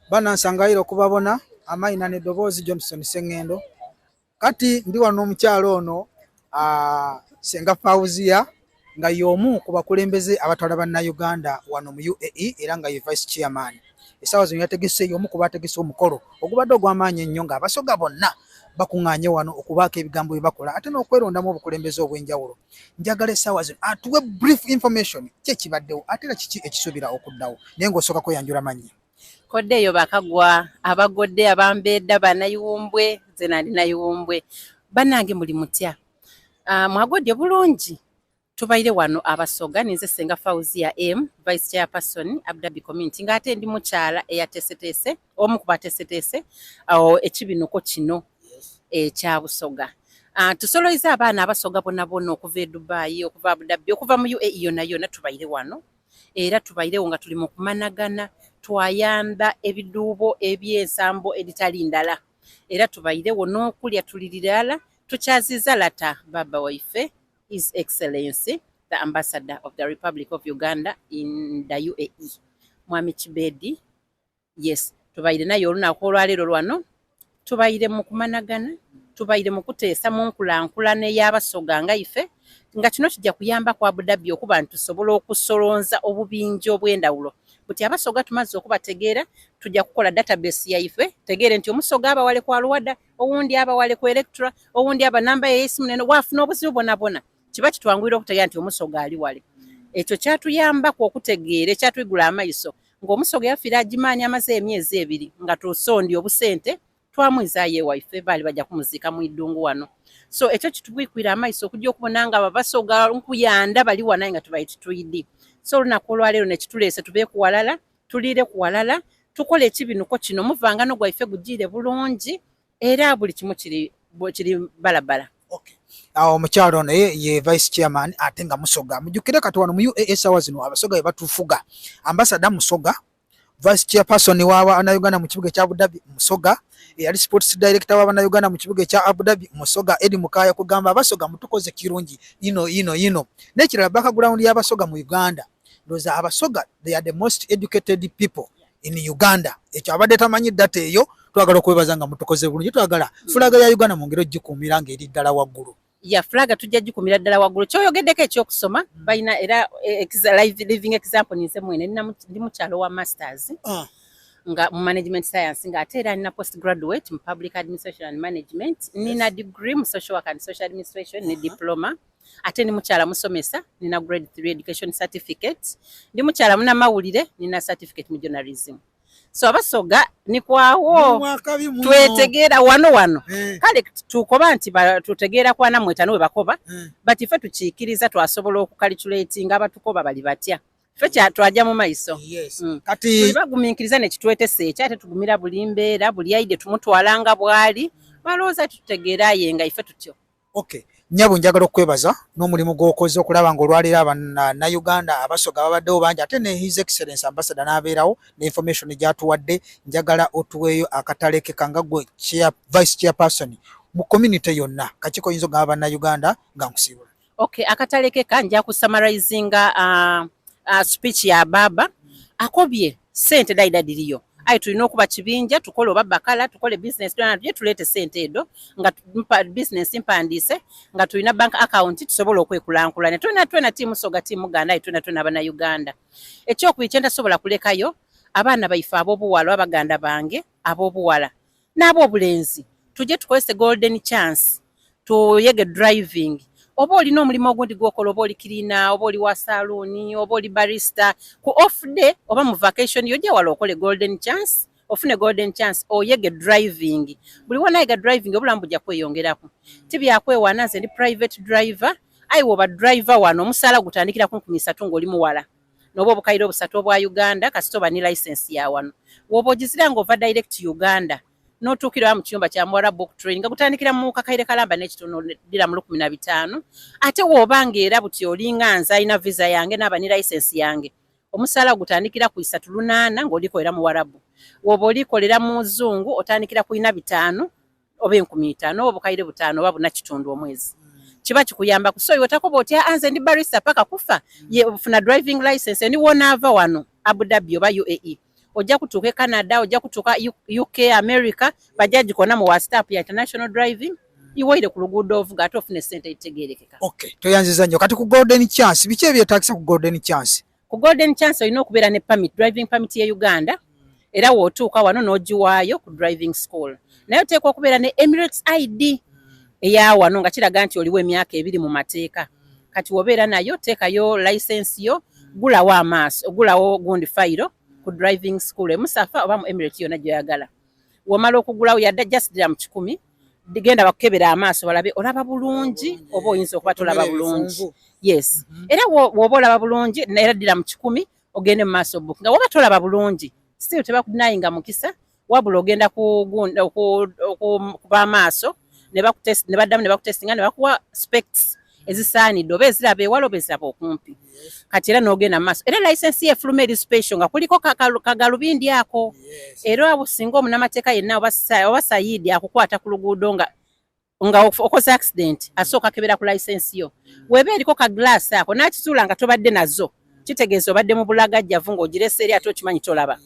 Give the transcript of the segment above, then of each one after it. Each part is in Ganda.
Bana nsangairo kubabona amaina ne Dobozi Johnson Sengendo. Kati ndi wano omukyalo ono Senga Fauzia nga yomu ku bakulembeze abatwala banna Uganda wano mu UAE era nga ye vice chairman. Esawa zino yategese yomu ku bategese omukolo ogubadde ogw'amaanyi ennyo nga abasoga bonna bakuŋŋaanye wano okubaako ebigambo bye bakola ate n'okwerondamu obukulembeze obw'enjawulo. Njagala esawa zino atuwe brief information kye kibaddewo ate era kiki ekisuubira okuddawo naye ng'osookako yanjula mannya. Koddeyo bakagwa abagodde abambedda banayiwumbwe nze nali nayiwumbwe bannange muli mutya mwagodde bulungi tubaire wano abasoga ninze Senga Fauzia M vice chairperson Abu Dhabi community ngate ndi mukyala eyatesetese omu kubatesetese ekibinuko kino ekya busoga tusoloiza abaana abasoga bonna bonna okuva e Dubai okuva Abu Dhabi okuva mu UAE yonna tubaire wano era tubairewo nga tuli mu kumanagana twayamba ebiduubo ebyensambo editali ndala era tubairewo n'okulya tulirala tukyaziza lata baba waife His Excellency the Ambassador of the Republic of Uganda in the UAE Mwami Kibedi. Yes, tubaire nayo olunaku olwaleero lwano tubaire mu kumanagana tubaire mu kuteesa mu nkulankulana ey'abasoga nga ife nga kino kijja kuyamba ku Abu Dhabi okuba ntusobola okusolonza obubinja obw'endawulo buti abasoga tumaze okubategeera tujja kukola database yaife tegeere nti omusoga abawale ku Alwada owundi abawale ku Electra owundi aba namba y'esimu neno waafuna obuzibu bwonna kiba kitwanguyira okutegeera nti omusoga ali wale ekyo kyatuyamba ku okutegeera ekyatuyigula amaiso ng'omusoga yafiira agimaani amaze emyezi 2 nga tusondi obusente twamwizaayo waife baali bajja kumuziika mu iddungu wano so ekyo kitubwikwira amaiso okujja okubona nga babasoga nkuyanda bali wanaye nga tubaite tuyidi so olunaku olwaleero ne kituleese tube kuwalala tuliire kuwalala tukola ekibinuko kino muvangano gwaife gugiire bulungi era buli kimu kiri balabala. Okay. Omukyalo ono ye vice chairman ate nga musoga mujjukire kati wano mu UAE sawa zino abasoga be batufuga Ambassador Musoga vice chairperson wa Uganda mu kibuga kya Abu Dhabi Musoga yali sports director wa Uganda mu kibuga kya Abu Dhabi Musoga Edi Mukaya kugamba abasoga mutukoze kirungi ino nekirala background y'abasoga mu Uganda ndoza abasoga they are the most educated people in Uganda ekyo abadde tamanyi data eyo twagala okwebaza nga mutukoze bulungi twagala fulaga ya Uganda mu ngero gikumira nga eri ddala waggulu ya flaga tujja gikumira ddala waggulu kyoyogeddeko ekyokusoma balina era living example ninze mwene ndi mukyalo wa masters nga mu management science nga ate era nina postgraduate mu public administration and management nina degree mu social work and social administration ne diploma ate ni mukyala musomesa nina grade 3 education certificate ndi mukyala muna mawulire nina certificate mu journalism so abasoga ni kwawo twetegeera wano kale tukoba nti tutegeera kwa namwetano we bakoba but ife tukiikiriza twasobola okukalculating abatukoba bali batya ife twajja mu maiso kati bagumiikiriza ne kitwetese ate tugumira buli mbeera buli aide tumutwalanga bwali balooza tutegeera yenga ife tutyo. Okay. Nyabo njagala okwebaza n'omulimu gw'okoze okulaba nga olwaleero abana Uganda abasoga babaddewo bangi ate ne His Excellency Ambassador n'abeerawo ne information gyatuwadde njagala otuweeyo akataleke kanga gwe vice chairperson mu community yonna kakiko yinzo ga abana Uganda nga nkusiibula. Okay, akataleke kanja ku summarizing speech ya baba akobye sente daida diriyo ai tulina okuba kibinja tukole oba bakala tukole business tuje tulete sente edo nga business impandise nga tulina bank account tusobola okwekulankulana twena timu soga timu Uganda ai twena abana Uganda ekyokubikyenda sobola kulekayo abaana baife abobuwala abaganda bange abobuwala n'abo obulenzi tuje tukozese golden chance tuyege driving oba olina omulimu ogundi gwokola oba oli kirina oba oli wa salooni oba oli barista ku off day oba mu vacation yojja wala okole golden chance ofune golden chance oyege driving buli wanayega driving obulamu bujja kweyongerako tibyakwewana nze ndi private driver ayiwa oba driver wano omusaala gutandikira ku 3 ng'oli muwala n'oba obukaire obusatu obwa Uganda kasita oba ni license ya wano woba ogizira ng'ova direct Uganda n'otuukira mu kiyumba kya Mwara book training nga gutandikira mu kakaire kalamba n'ekitono dira mu 15 ate wobanga era buti olinga nze alina visa yange n'aba ni license yange omusaala gutandikira ku 38 ng'olikolera mu Warabu woba olikolera mu Zungu otandikira ku 5 oba 15 oba bukaire 5 oba buna kitundu omwezi kiba kikuyamba kusoyo otakoba otya anze ndi barista paka kufa ye ufuna driving license ni wona ava wano Abu Dhabi oba UAE ojja kutuuka Canada, ojja kutuuka UK, America, bajaji kona mu WhatsApp ya international driving. Iwaire ku luguudo ovuga ate ofune sente itegerekeka. Okay, toyanziza nnyo kati ku golden chance biki ebyetaagisa ku golden chance? Ku golden chance olina okubeera ne permit, driving permit ye Uganda, era wootuuka wano n'ogiwaayo ku driving school. Naye oteekwa okubeera ne Emirates ID eya wano nga kiraga nti oliwo emyaka 2 mu mateeka. Kati wobeera nayo teekayo license yo, gulawo amaaso, gulawo gundi fayiro ku driving school emusafa oba mu Emirates yonna gy'oyagala. Womala okugulawo yadda just dira mu 10, digenda bakukebera amaaso balabe olaba bulungi oba oyinza okuba tolaba bulungi. Yes. Era woba olaba bulungi era dira mu 10 ogende mu maaso book. Nga woba tolaba bulungi still tebakudinayinga mukisa wabula ogenda kuba amaaso ne baddamu ne bakutestinga ne bakuwa specs ezisaanidde oba eziraba ewala oba eziraba okumpi. Kati era n'ogenda mu maaso. Era license ye fuluma eri special nga kuliko kagalubindi ako. Era singa omunamateeka yenna oba sayidi akukwata ku luguudo nga okoze accident asooka akebera ku license yo. Weba eriko ka glass ako n'akituula nga tobadde nazo kitegeeza obadde mu bulagajjavu ng'ogirese eri ate okimanyi tolaba.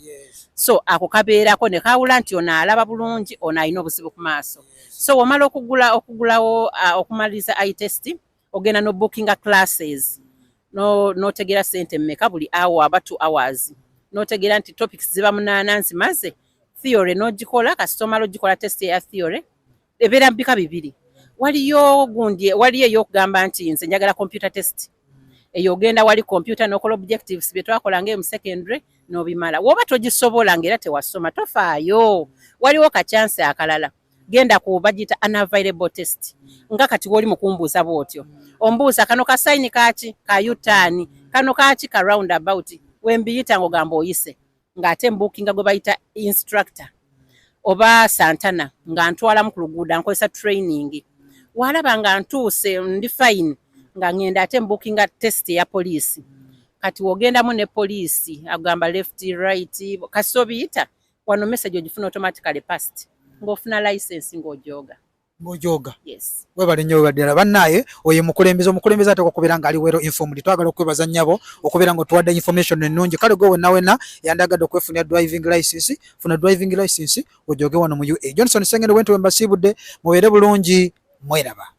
So ako kabeerako ne kawula nti ono alaba bulungi ono alina obuzibu ku maaso. So wamala okugulawo okumaliriza eye test ogenda no bookinga classes notegera sente mmeka buli hour aba 2 hours notegera nti topics ziba 8 nzimaze theory n'ogikola kasitoma logikola test ya theory ebeera mbika 2 waliyo ey'okugamba nti nze njagala computer test eyo ogenda wali computer n'okola objectives bye twakola ng'emu secondary n'obimala woba togisobola ng'era tewasoma tofaayo waliwo ka chance akalala genda ku bagita unavailable test nga kati woli mukumbuuza bwotyo ombuuza kano ka sign kaaki ka U-turn kano kaaki ka roundabout wembiyita ng'ogamba oyise ng'ate mbookinga gwe bayita instructor oba Santana nga ntwala mu ku luguudo nkozesa training walaba nga ntuuse ndi fine nga ngenda ate mbookinga test ya police kati wogendamu ne police agamba left right kasobiyita wano message ogifuna automatically passed ng'ofuna license ng'ojoga. Yes. Webale nnyo webaddala bannaye oyo omukulembeze ateekwa okubeera ng'ali wero informed. Twagala okwebaza nnyabo okubeera ng'otuwadde information ennungi. Kale gwe wenna yandagadde okwefunira driving license, funa driving license ojoge wano mu UA. Johnson Sengendo Wento wembasiibudde mubeere bulungi mweraba.